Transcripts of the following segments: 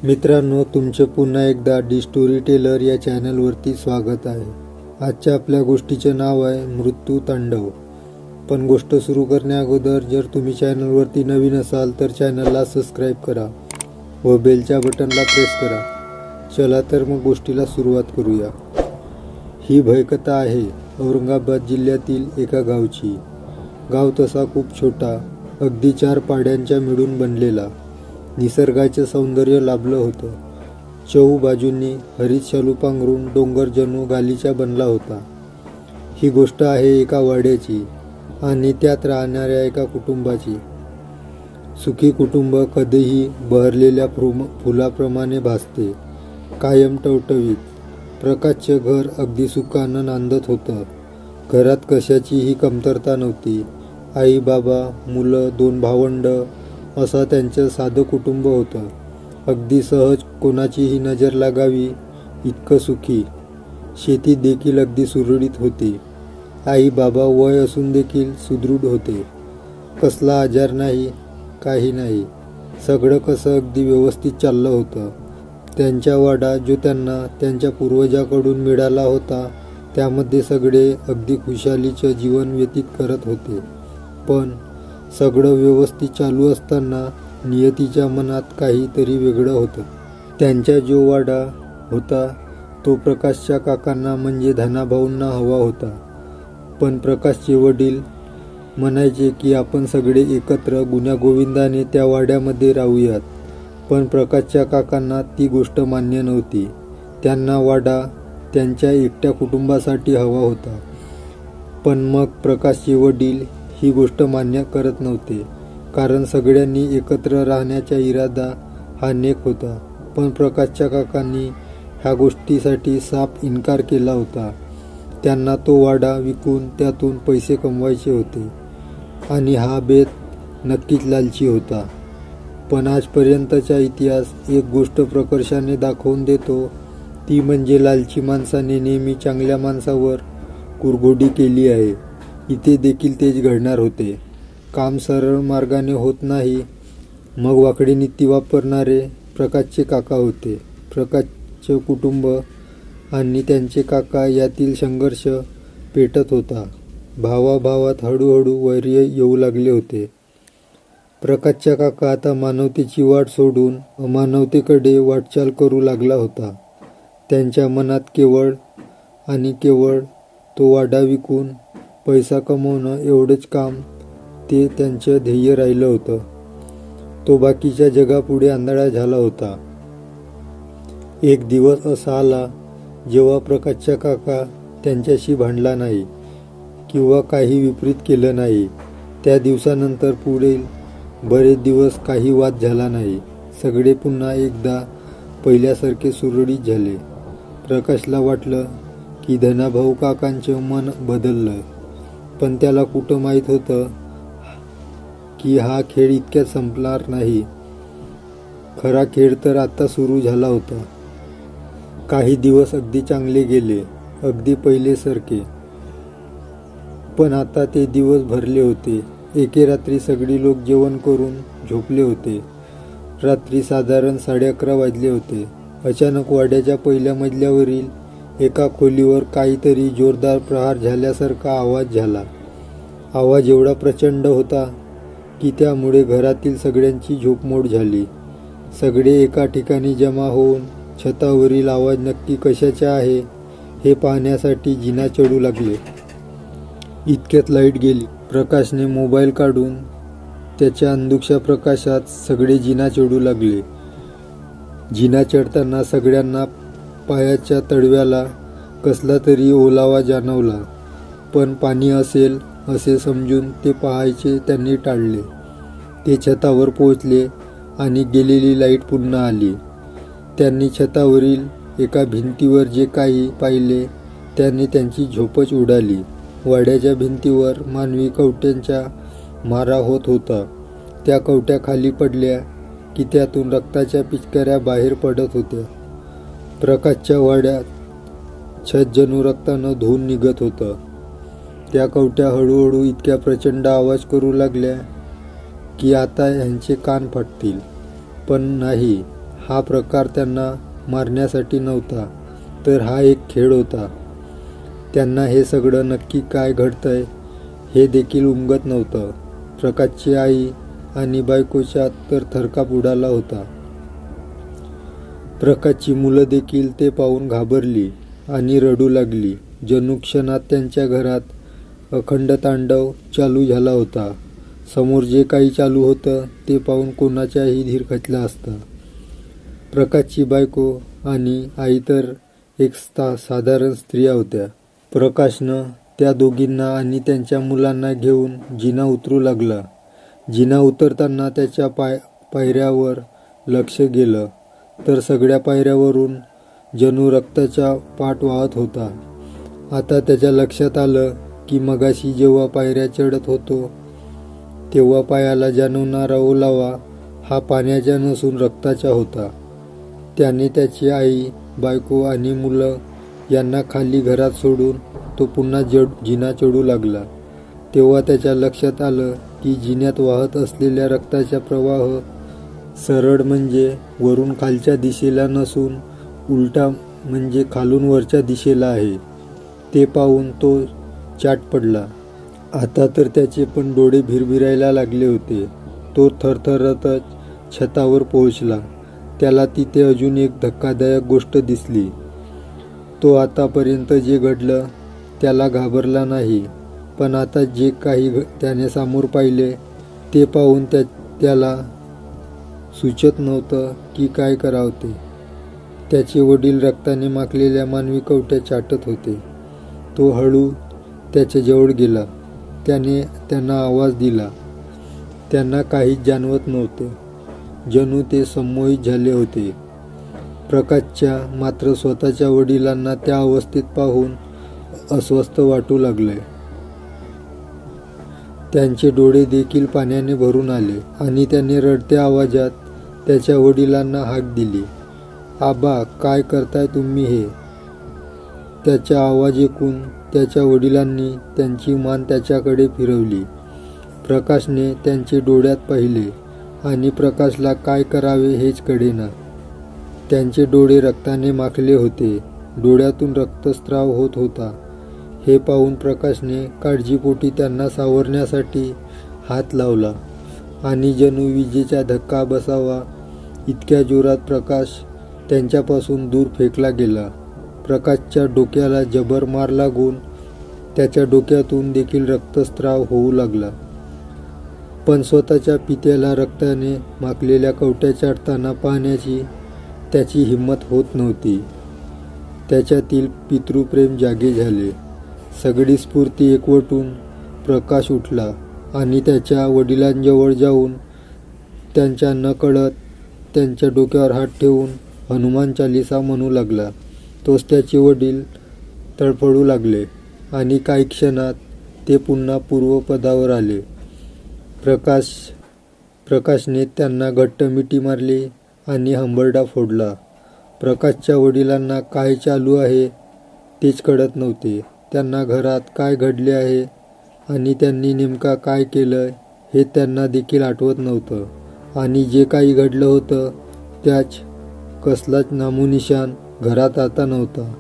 मित्रांनो, तुमचे पुन्हा एकदा डी स्टोरी टेलर या चॅनलवरती स्वागत आहे. आजच्या आपल्या गोष्टीचे नाव आहे मृत्यू तांडव. पण गोष्ट सुरू करण्याअगोदर जर तुम्ही चॅनलवरती नवीन असाल तर चॅनलला सबस्क्राईब करा व बेलच्या बटनला प्रेस करा. चला तर मग गोष्टीला सुरुवात करूया. ही भयकथा आहे औरंगाबाद जिल्ह्यातील एका गावची. गाव तसा खूप छोटा, अगदी 4 पाड्यांच्या मिळून बनलेला. निसर्गाचे सौंदर्य लाभलं होतं. चहूबाजूंनी हरित शालू पांघरून डोंगर जणू गालीचा बनला होता. ही गोष्ट आहे एका वाड्याची आणि त्यात राहणाऱ्या एका कुटुंबाची. सुखी कुटुंब कधीही बहरलेल्या फुलाप्रमाणे भासते, कायम टवटवीत. प्रकाशचे घर अगदी सुखानं नांदत होतं. घरात कशाचीही कमतरता नव्हती. आई, बाबा, मुलं, 2 भावंड असं त्यांचं साधं कुटुंब होतं. अगदी सहज, कोणाचीही नजर लागावी इतकं सुखी. शेती देखील अगदी सुरळीत होती. आई बाबा वय असून देखील सुदृढ होते. कसला आजार नाही, काही नाही. सगळं कसं अगदी व्यवस्थित चाललं होतं. त्यांचा वाडा जो त्यांना त्यांच्या पूर्वजाकडून मिळाला होता त्यामध्ये सगळे अगदी खुशालीचं जीवन व्यतीत करत होते. पण सगळं व्यवस्थित चालू असताना नियतीच्या मनात काहीतरी वेगळं होतं. त्यांचा जो वाडा होता तो प्रकाशच्या काकांना म्हणजे धनाभाऊंना हवा होता. पण प्रकाशचे वडील म्हणायचे की आपण सगळे एकत्र गुण्यागोविंदाने त्या वाड्यामध्ये राहूयात. पण प्रकाशच्या काकांना ती गोष्ट मान्य नव्हती. त्यांना वाडा त्यांच्या एकट्या कुटुंबासाठी हवा होता. पण मग प्रकाशचे वडील ही गोष्ट मान्य करत नव्हते, कारण सगळ्यांनी एकत्र राहण्याचा इरादा हा नेक होता. पण प्रकाशच्या काकांनी ह्या गोष्टीसाठी साफ इन्कार केला होता. त्यांना तो वाडा विकून त्यातून पैसे कमवायचे होते आणि हा बेत नक्कीच लालची होता. पण आजपर्यंतचा इतिहास एक गोष्ट प्रकर्षाने दाखवून देतो, ती म्हणजे लालची माणसाने नेहमी चांगल्या माणसावर कुरघोडी केली आहे. इथे देखील तेच घडणार होते. काम सरळ मार्गाने होत नाही, मग वाकडी नीती वापरणारे प्रकाशचे काका होते. प्रकाशचे कुटुंब आणि त्यांचे काका यातील संघर्ष पेटत होता. भावाभावात हळूहळू वैर्य येऊ लागले होते. प्रकाशचा काका आता मानवतेची वाट सोडून अमानवतेकडे वाटचाल करू लागला होता. त्यांच्या मनात केवळ आणि केवळ तो वाडा विकून पैसा कमवणं एवढंच काम ते त्यांचं ध्येय राहिलं होतं. तो बाकीच्या जगापुढे आंधळा झाला होता. एक दिवस असा आला जेव्हा प्रकाशचा काका त्यांच्याशी भांडला नाही किंवा काही विपरीत केलं नाही. त्या दिवसानंतर पुढील बरेच दिवस काही वाद झाला नाही. सगळे पुन्हा एकदा पहिल्यासारखे सुरळीत झाले. प्रकाशला वाटलं की धनाभाऊ काकांचं मन बदललं. पण त्याला कुठं माहीत होतं की हा खेळ इतक्यात संपणार नाही. खरा खेळ तर आता सुरू झाला होता. काही दिवस अगदी चांगले गेले, अगदी पहिलेसारखे. पण आता ते दिवस भरले होते. एके रात्री सगळी लोक जेवण करून झोपले होते. रात्री साधारण 11:30 वाजले होते. अचानक वाड्याच्या पहिल्या मजल्यावरील एका खोलीवर काहीतरी जोरदार प्रहार झाल्यासारखा आवाज झाला. आवाज एवढा प्रचंड होता की त्यामुळे घरातील सगळ्यांची झोपमोड झाली. सगळे एका ठिकाणी जमा होऊन छतावरील आवाज नक्की कशाचा आहे हे पाहण्यासाठी जिना चढू लागले. इतक्यात लाईट गेली. प्रकाशने मोबाईल काढून त्याच्या अंधुकशा प्रकाशात सगळे जिना चढू लागले. जिना चढताना सगळ्यांना पायाच्या तळव्याला कसला तरी ओलावा जाणवला. पण पाणी असेल असे समजून ते पाहायचे त्यांनी टाळले. ते छतावर पोहोचले आणि गेलेली लाईट पुन्हा आली. त्यांनी छतावरील एका भिंतीवर जे काही पाहिले त्याने त्यांची झोपच उडाली. वाड्याच्या भिंतीवर मानवी कवट्यांचा मारा होत होता. त्या कवट्या खाली पडल्या की त्यातून रक्ताच्या पिचकाऱ्या बाहेर पडत होत्या. प्रकाशच्या वाड्यात छत जणू रक्तानं धुवून निघत होतं. त्या कवट्या हळूहळू इतक्या प्रचंड आवाज करू लागल्या की आता ह्यांचे कान फाटतील. पण नाही, हा प्रकार त्यांना मारण्यासाठी नव्हता, तर हा एक खेळ होता. त्यांना हे सगळं नक्की काय घडतंय हे देखील उमगत नव्हतं. प्रकाशची आई आणि बायकोच्यात तर थरकाप उडाला होता. प्रकाशची मुलं देखील ते पाहून घाबरली आणि रडू लागली. जणू क्षणात त्यांच्या घरात अखंड तांडव चालू झाला होता. समोर जे काही चालू होतं ते पाहून कोणाचाही धीर खचला असता. प्रकाशची बायको आणि आई तर एक साधारण स्त्रिया होत्या. प्रकाशनं त्या दोघींना आणि त्यांच्या मुलांना घेऊन जिना उतरू लागला. जिना उतरताना त्याच्या पायऱ्यावर लक्ष गेलं तर सगळ्या पायऱ्यावरून जणू रक्ताचा पाट वाहत होता. आता त्याच्या लक्षात आलं की मगाशी जेव्हा पायऱ्या चढत होतो तेव्हा पायाला जाणवणारा ओलावा हा पाण्याचा नसून रक्ताचा होता. त्याने त्याची आई, बायको आणि मुलं यांना खाली घरात सोडून तो पुन्हा जिना चढू लागला. तेव्हा त्याच्या लक्षात आलं की जिन्यात वाहत असलेल्या रक्ताचा प्रवाह सरळ म्हणजे वरून खालच्या दिशेला नसून उलटा म्हणजे खालून वरच्या दिशेला आहे. ते पाहून तो चाट पडला. आता तर त्याचे पण डोळे भिरभिरायला लागले होते. तो थरथरतच छतावर पोहोचला. त्याला तिथे अजून एक धक्कादायक गोष्ट दिसली. तो आतापर्यंत जे घडलं त्याला घाबरला नाही, पण आता जे काही त्याने समोर पाहिले ते पाहून त्याला सुचत नव्हतं की काय करावं ते. त्याचे वडील रक्ताने माखलेल्या मानवी कवट्या चाटत होते. तो हळू त्याच्या जवळ गेला. त्याने त्यांना आवाज दिला. त्यांना काहीच जाणवत नव्हते. जणू ते संमोहित झाले होते. प्रकाशच्या मात्र स्वतःच्या वडिलांना त्या अवस्थेत पाहून अस्वस्थ वाटू लागले. त्यांचे डोळे देखील पाण्याने भरून आले आणि त्याने रडत्या आवाजात त्याच्या वडिलांना हाक दिली. आबा, काय करताय तुम्ही हे? त्याचा आवाज ऐकून त्याच्या वडिलांनी त्यांची मान त्याच्याकडे फिरवली. प्रकाशने त्यांचे डोळ्यात पाहिले आणि प्रकाशला काय करावे हेच कळेना. त्यांचे डोळे रक्ताने माखले होते. डोळ्यातून रक्तस्राव होत होता. हे पाहून प्रकाशने काळजीपोटी त्यांना सावरण्यासाठी हात लावला आणि जणू विजेचा धक्का बसावा इतक्या जोरात प्रकाश त्यांच्यापासून दूर फेकला गेला. प्रकाशच्या डोक्याला जबर मार लागून त्याच्या डोक्यातून देखील रक्तस्राव होऊ लागला. पण स्वतःच्या पित्याला रक्ताने माखलेल्या कवट्या चाटताना पाहण्याची त्याची हिंमत होत नव्हती. त्याच्यातील पितृप्रेम जागे झाले. सगळी स्फूर्ती एकवटून प्रकाश उठला आणि त्याच्या वडिलांजवळ जाऊन त्यांच्या नकळत त्यांच्या डोक्यावर हात ठेवून हनुमान चालीसा म्हणू लागला. तोच त्याचे वडील तडफडू लागले आणि काही क्षणात ते पुन्हा पूर्वपदावर आले. प्रकाशने त्यांना घट्ट मिठी मारली आणि हंबरडा फोडला. प्रकाशच्या वडिलांना काय चालू आहे तेच कळत नव्हते. त्यांना घरात काय घडले आहे आणि त्यांनी नेमका काय केलं हे त्यांना देखील आठवत नव्हतं. आणि जे काही घडलं होतं त्याच कसलाच नामोनिशाण घरात आता नव्हता.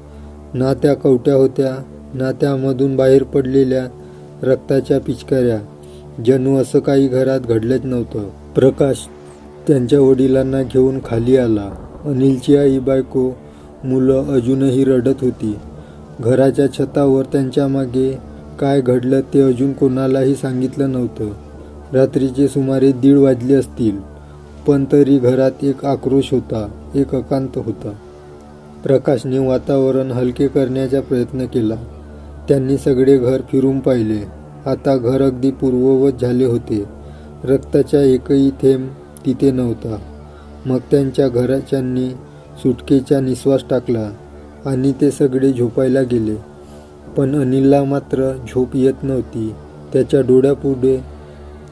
ना त्या कवट्या होत्या, ना त्यामधून बाहेर पडलेल्या रक्ताच्या पिचकाऱ्या. जणू असं काही घरात घडलंच नव्हतं. प्रकाश त्यांच्या वडिलांना घेऊन खाली आला. अनिलची आई, बायको, मुलं अजूनही रडत होती. घराच्या छतावर त्यांच्या मागे काय घडलं ते अजून कोणालाही सांगितलं नव्हतं. रात्रीचे सुमारे 1:30 वाजले असतील, पण तरी घरात एक आक्रोश होता, एक एकांत होता. प्रकाशने वातावरण हलके करण्याचा प्रयत्न केला. त्यांनी सगळे घर फिरून पाहिले. आता घर अगदी पूर्ववत झाले होते. रक्ताचा एकही थेंब तिथे नव्हता. मग त्यांच्या घरच्यांनी सुटकेचा निश्वास टाकला आणि ते सगळे झोपायला गेले. पण अनिलला मात्र झोप येत नव्हती. त्याच्या डोळ्यापुढे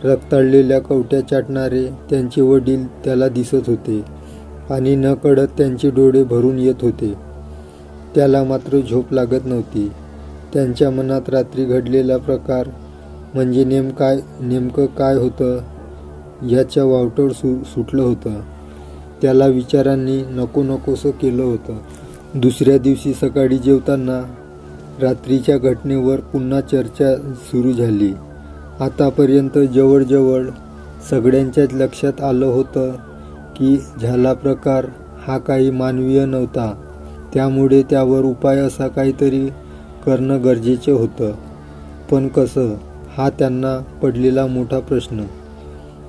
रक्ताळलेल्या कवट्या चाटणारे त्यांचे वडील त्याला दिसत होते आणि नकळत त्यांचे डोळे भरून येत होते. त्याला मात्र झोप लागत नव्हती. त्यांच्या मनात रात्री घडलेला प्रकार म्हणजे नेमकं काय होतं ह्याचं वावटळ सुटलं होतं. त्याला विचारांनी नको नकोसं केलं होतं. दुसऱ्या दिवशी सकाळी जेवताना रात्रीच्या घटनेवर पुन्हा चर्चा सुरू झाली. आतापर्यंत जवळजवळ सगळ्यांच्याच लक्षात आलं होतं की झाला प्रकार हा काही मानवीय नव्हता. त्यामुळे त्यावर उपाय असा काहीतरी करणं गरजेचं होतं. पण कसं, हा त्यांना पडलेला मोठा प्रश्न.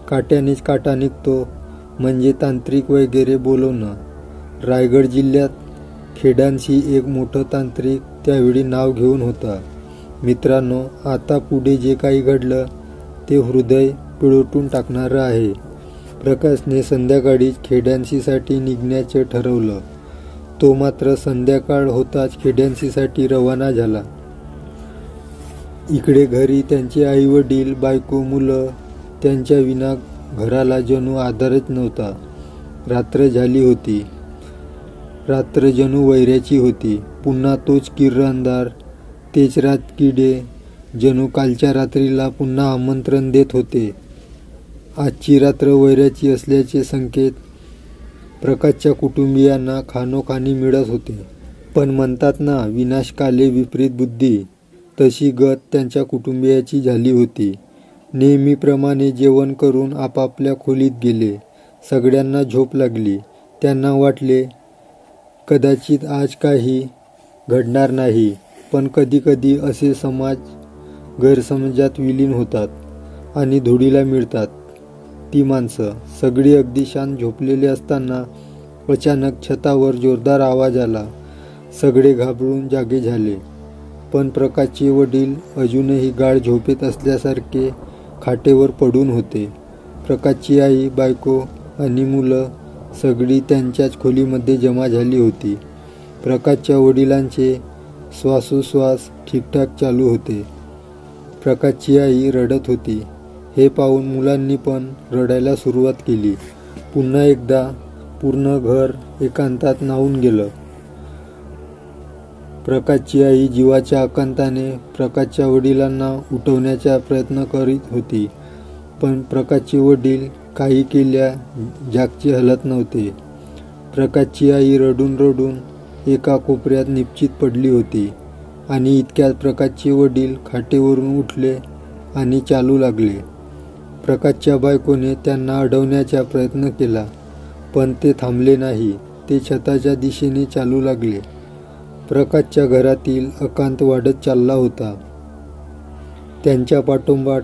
काट्यानेच काटा निघतो म्हणजे तांत्रिक वगैरे बोलवणं. रायगड जिल्ह्यात खेडांशी एक मोठं तांत्रिक त्यावेळी नाव घेऊन होता. मित्रांनो, आता पुढे जे काही घडलं ते हृदय पिळवटून टाकणारं आहे. प्रकाशने संध्याकाळी खेड्यांशीसाठी निघण्याचं ठरवलं. तो मात्र संध्याकाळ होताच खेड्यांशीसाठी रवाना झाला. इकडे घरी त्यांचे आईवडील, बायको, मुलं, त्यांच्या विना घराला जणू आधारच नव्हता. रात्र झाली होती. रात्र जणू वैऱ्याची होती. पुन्हा तोच किर्र अंधार, तेच रातकिडे जणू कालच्या रात्रीला पुन्हा आमंत्रण देत होते. आजची रात्र वैऱ्याची असल्याचे संकेत प्रकाशच्या कुटुंबियांना खानोखानी मिळत होते. पण म्हणतात ना, विनाशकाले विपरीत बुद्धी, तशी गत त्यांच्या कुटुंबियाची झाली होती. नेहमीप्रमाणे जेवण करून आपापल्या खोलीत गेले. सगळ्यांना झोप लागली. त्यांना वाटले कदाचित आज काही घडणार नाही. पण कधीकधी असे समाज गैरसमजात विलीन होतात आणि धुळीला मिळतात. ती माणसं सगळी अगदी शांत झोपलेले असताना अचानक छतावर जोरदार आवाज आला. सगळे घाबरून जागे झाले. पण प्रकाशचे वडील अजूनही गाढ झोपेत असल्यासारखे खाटेवर पडून होते. प्रकाशची आई, बायको आणि मुलं सगळी त्यांच्याच खोलीमध्ये जमा झाली होती. प्रकाशच्या वडिलांचे श्वासोश्वास ठीकठाक चालू होते. प्रकाशची आई रडत होती. हे पाहून मुलांनी पण रडायला सुरुवात केली. पुन्हा एकदा पूर्ण घर एकांतात न्हाऊन गेलं. प्रकाशची आई जीवाच्या आकांताने प्रकाशच्या वडिलांना उठवण्याचा प्रयत्न करीत होती. पण प्रकाशचे वडील काही केल्या जागचे हलत नव्हते. प्रकाशची आई रडून रडून एका कोपऱ्यात निपचित पडली होती. आणि इतक्यात प्रकाशचे वडील खाटेवरून उठले आणि चालू लागले. प्रकाशच्या बायकोने त्यांना अडवण्याचा प्रयत्न केला, पण ते थांबले नाही. ते छताच्या दिशेने चालू लागले. प्रकाशच्या घरातील एकांत वाढत चालला होता. त्यांच्या पाठोपाठ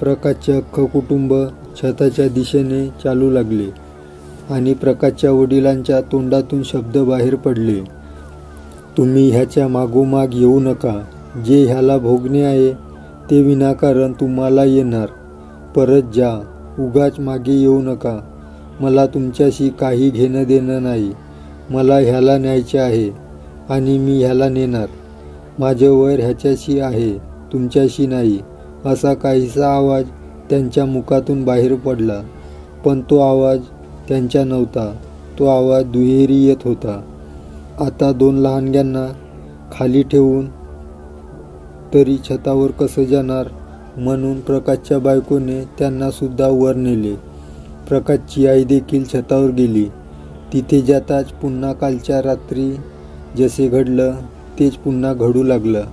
प्रकाशचे अख्खं कुटुंब छताच्या दिशेने चालू लागले. आणि प्रकाशच्या वडिलांच्या तोंडातून शब्द बाहेर पडले, तुम्ही ह्याच्या मागोमाग येऊ नका. जे ह्याला भोगणे आहे ते विनाकारण तुम्हाला येणार. परत जा. उगाच मागे येऊ नका. मला तुमच्याशी काही घेणं देणं नाही. मला ह्याला न्यायचे आहे आणि मी ह्याला नेणार. माझं वैर ह्याच्याशी आहे, तुमच्याशी नाही. असा काहीसा आवाज त्यांच्या मुखातून बाहेर पडला. पण तो आवाज त्यांचा नव्हता. तो आवाज दुहेरी येत होता. आता दोन लहानग्यांना खाली ठेवून तरी छतावर कसं जाणार, म्हणून प्रकाशच्या बायकोने त्यांना सुद्धा वर नेले. प्रकाशची आई देखील छतावर गेली. तिथे जाताच पुन्हा कालच्या रात्री जसे घडलं तेच पुन्हा घडू लागलं.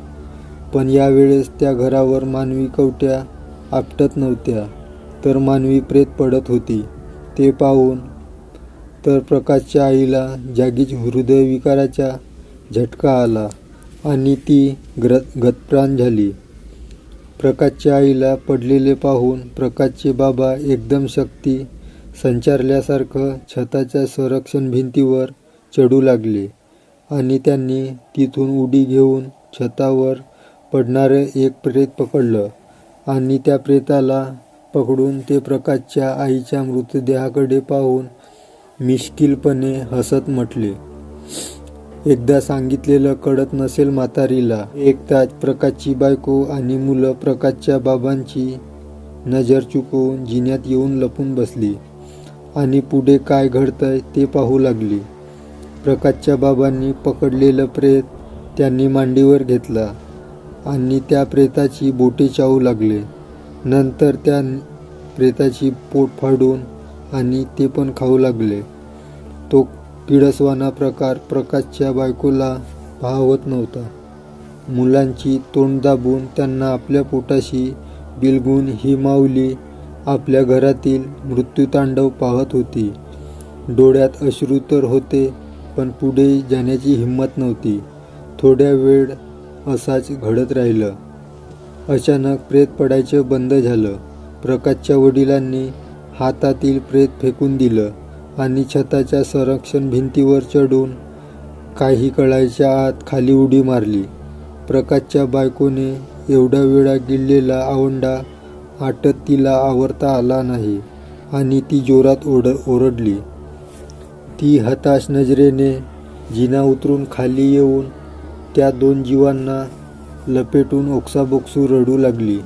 पण यावेळेस त्या घरावर मानवी कवट्या आपटत नव्हत्या, तर मानवी प्रेत पडत होती. ते पाहून तर प्रकाशच्या आईला जागीच हृदयविकाराचा झटका आला आणि ती गतप्राण झाली. प्रकाशच्या आईला पडलेले पाहून प्रकाशचे बाबा एकदम शक्ती संचारल्यासारखं छताच्या संरक्षण भिंतीवर चढू लागले आणि त्यांनी तिथून उडी घेऊन छतावर पडणारं एक प्रेत पकडलं आणि त्या प्रेताला पकडून ते प्रकाशच्या आईच्या मृतदेहाकडे पाहून मिश्किलपणे हसत म्हटले, एकदा सांगितलेलं कळत नसेल म्हातारीला. एकताच प्रकाशची बायको आणि मुलं प्रकाशच्या बाबांची नजर चुकवून जिन्यात येऊन लपून बसली आणि पुढे काय घडतंय ते पाहू लागली. प्रकाशच्या बाबांनी पकडलेलं प्रेत त्यांनी मांडीवर घेतला आणि त्या प्रेताची बोटे चावू लागले. नंतर त्या प्रेताची पोट फाडून आणि ते पण खाऊ लागले. तो किळसवाना प्रकार प्रकाशच्या बायकोला पाहवत नव्हता. मुलांची तोंड दाबून त्यांना आपल्या पोटाशी बिलगून ही माऊली आपल्या घरातील मृत्यूतांडव पाहत होती. डोळ्यात अश्रू तर होते, पण पुढे जाण्याची हिंमत नव्हती. थोड्या वेळ असाच घडत राहिलं. अचानक प्रेत पडायचं बंद झालं. प्रकाशच्या वडिलांनी हातातील प्रेत फेकून दिलं आणि छताच्या संरक्षण भिंतीवर चढून काही कळायच्या आत खाली उडी मारली. प्रकाशच्या बायकोने एवढा वेळा गिळलेला आवंडा आटत तिला आवरता आला नाही आणि ती जोरात ओरडली. ती हताश नजरेने जिना उतरून खाली येऊन त्या 2 जीवांना लपेटून ओक्साबोक्सू रडू लागली.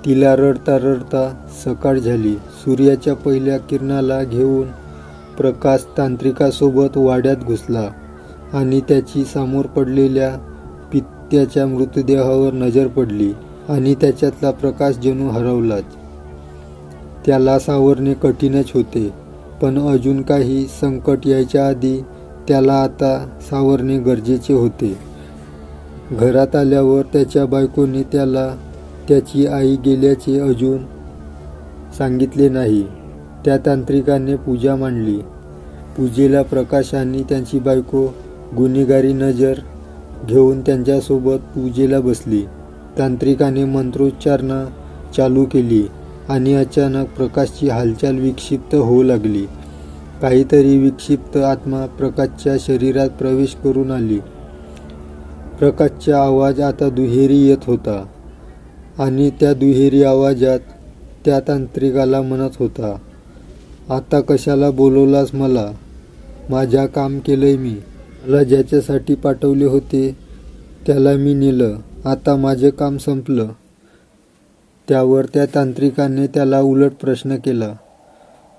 तिला रडता रडता सकाळ झाली. सूर्याच्या पहिल्या किरणाला घेऊन प्रकाश तांत्रिकासोबत वाड्यात घुसला आणि त्याची समोर पडलेल्या पित्याच्या मृतदेहावर नजर पडली आणि त्याच्यातला प्रकाश जणू हरवलाच. त्याला सावरणे कठीणच होते, पण अजून काही संकट यायच्या आधी त्याला आता सावरणे गरजेचे होते. घरात आल्यावर त्याच्या बायकोने त्याला त्याची आई गेल्याचे अजून सांगितले नाही. त्या तांत्रिकाने पूजा मांडली. पूजेला प्रकाश आणि त्याची बायको गुन्हेगारी नजर घेऊन त्यांच्यासोबत पूजेला बसली. तांत्रिकाने मंत्रोच्चारणा चालू केली आणि अचानक प्रकाशची हालचाल विक्षिप्त होऊ लागली. काहीतरी विक्षिप्त आत्मा प्रकाशच्या शरीरात प्रवेश करून आली. प्रकाशचा आवाज आता दुहेरी येत होता आणि त्या दुहेरी आवाजात त्या तांत्रिकाला म्हणत होता, आता कशाला बोलवलास मला? माझ्या काम केलंय मी. मला ज्याच्यासाठी पाठवले होते त्याला मी नेलं. आता माझे काम संपलं. त्यावर त्या तांत्रिकाने त्याला उलट प्रश्न केला.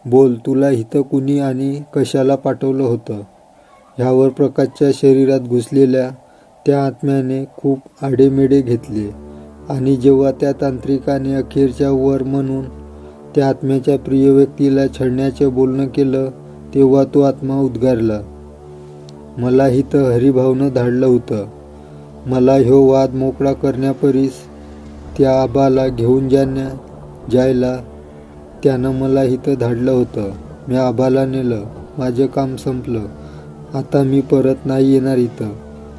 बोल, तुला इथं कुणी आणि कशाला पाठवलं होतं? ह्यावर प्रकाशच्या शरीरात घुसलेल्या त्या आत्म्याने खूप आडेमेढे घेतले आणि जेव्हा त्या तांत्रिकाने अखेरच्या वर म्हणून त्या आत्म्याच्या प्रिय व्यक्तीला छळण्याचं बोलणं केलं, तेव्हा तो आत्मा उद्गारला, मला इथं हरिभावनं धाडलं होतं. मला ह्यो वाद मोकळा करण्यापरीस त्या आबाला घेऊन जायला त्यानं मला इथं धाडलं होतं. मी आबाला नेलं. माझं काम संपलं. आता मी परत नाही येणार इथं.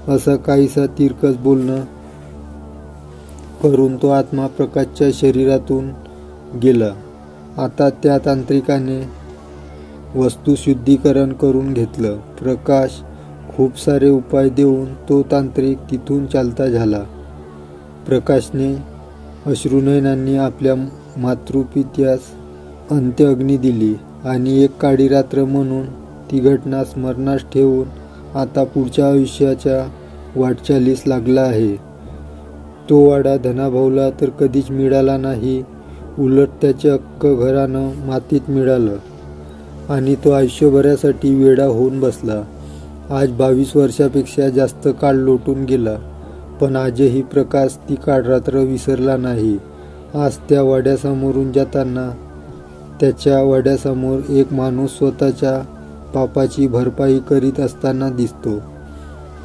असं काहीसं तिरकस बोलणं करून तो आत्मा प्रकाशच्या शरीरातून गेला. आता त्या तांत्रिकाने वस्तुशुद्धीकरण करून घेतलं. प्रकाश खूप सारे उपाय देऊन तो तांत्रिक तिथून चालता झाला. प्रकाशने अश्रुनयनांनी आपल्या मातृपित्यास अंत्यअग्नी दिली आणि एक काळी रात्र म्हणून ती घटना स्मरणास ठेवून आता पुढच्या आयुष्याच्या वाटचालीस लागला आहे. तो वाडा धनाभाऊला तर कधीच मिळाला नाही, उलट त्याचे अख्खं घरानं मातीत मिळालं आणि तो आयुष्यभरासाठी वेडा होऊन बसला. आज 22 वर्षापेक्षा जास्त काळ लोटून गेला, पण आजही प्रकाश ती काळरात्र विसरला नाही. आज त्या वाड्यासमोरून जाताना त्याच्या वाड्यासमोर एक माणूस स्वतःच्या पापाची भरपाई करीत असताना दिसतो.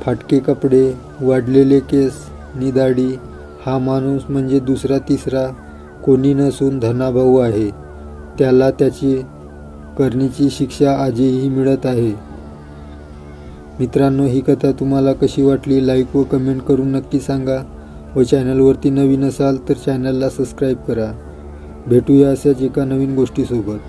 फाटके कपडे, वाढलेले केस, निदाडी. हा माणूस म्हणजे दुसरा तिसरा कोणी नसून धनाभाऊ आहे. त्याला त्याची करणीची शिक्षा आजही मिळत आहे. मित्रांनो, ही कथा तुम्हाला कशी वाटली? लाईक व कमेंट करून नक्की सांगा. व चॅनलवरती नवीन असाल तर चॅनलला सबस्क्राईब करा. भेटूया अशाच एका नवीन गोष्टीसोबत.